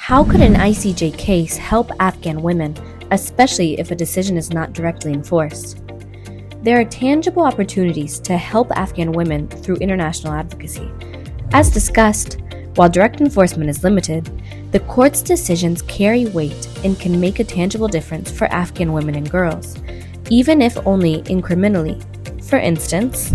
How could an ICJ case help Afghan women, especially if a decision is not directly enforced? There are tangible opportunities to help Afghan women through international advocacy. As discussed, while direct enforcement is limited, the court's decisions carry weight and can make a tangible difference for Afghan women and girls, even if only incrementally. For instance,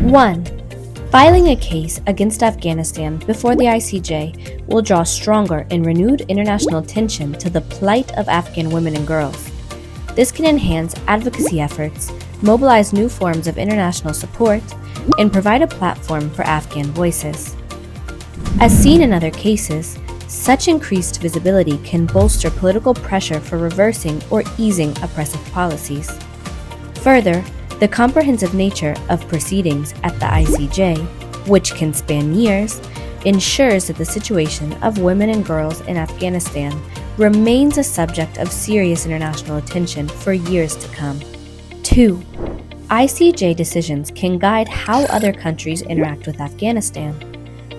1. Filing a case against Afghanistan before the ICJ will draw stronger and renewed international attention to the plight of Afghan women and girls. This can enhance advocacy efforts, mobilize new forms of international support, and provide a platform for Afghan voices. As seen in other cases, such increased visibility can bolster political pressure for reversing or easing oppressive policies. Further, the comprehensive nature of proceedings at the ICJ, which can span years, ensures that the situation of women and girls in Afghanistan remains a subject of serious international attention for years to come. 2. ICJ decisions can guide how other countries interact with Afghanistan.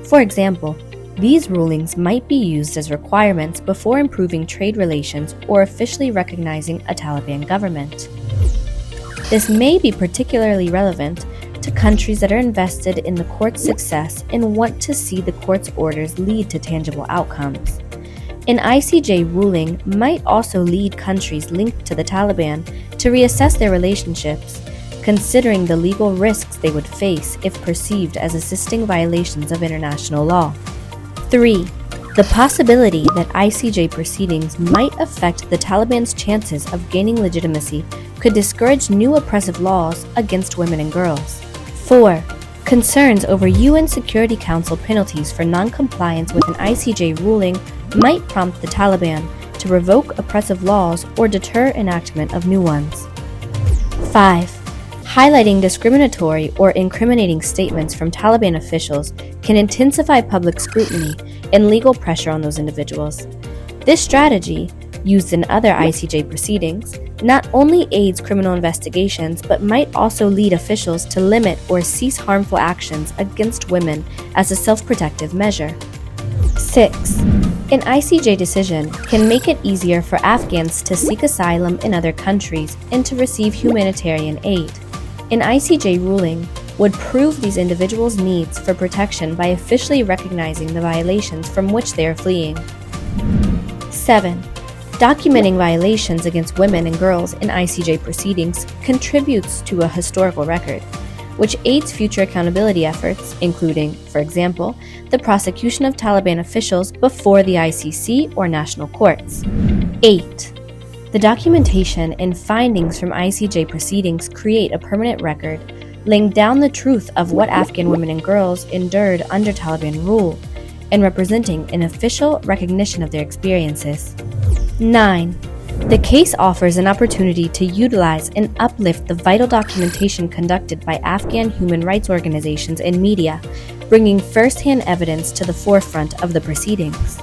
For example, these rulings might be used as requirements before improving trade relations or officially recognizing a Taliban government. This may be particularly relevant to countries that are invested in the court's success and want to see the court's orders lead to tangible outcomes. An ICJ ruling might also lead countries linked to the Taliban to reassess their relationships, considering the legal risks they would face if perceived as assisting violations of international law. 3. The possibility that ICJ proceedings might affect the Taliban's chances of gaining legitimacy could discourage new oppressive laws against women and girls. 4. Concerns over UN Security Council penalties for non-compliance with an ICJ ruling might prompt the Taliban to revoke oppressive laws or deter enactment of new ones. 5. Highlighting discriminatory or incriminating statements from Taliban officials can intensify public scrutiny and legal pressure on those individuals. This strategy, used in other ICJ proceedings, not only aids criminal investigations but might also lead officials to limit or cease harmful actions against women as a self-protective measure. 6. An ICJ decision can make it easier for Afghans to seek asylum in other countries and to receive humanitarian aid. An ICJ ruling would prove these individuals' needs for protection by officially recognizing the violations from which they are fleeing. 7. Documenting violations against women and girls in ICJ proceedings contributes to a historical record, which aids future accountability efforts, including, for example, the prosecution of Taliban officials before the ICC or national courts. 8. The documentation and findings from ICJ proceedings create a permanent record, laying down the truth of what Afghan women and girls endured under Taliban rule, and representing an official recognition of their experiences. 9. The case offers an opportunity to utilize and uplift the vital documentation conducted by Afghan human rights organizations and media, bringing first-hand evidence to the forefront of the proceedings.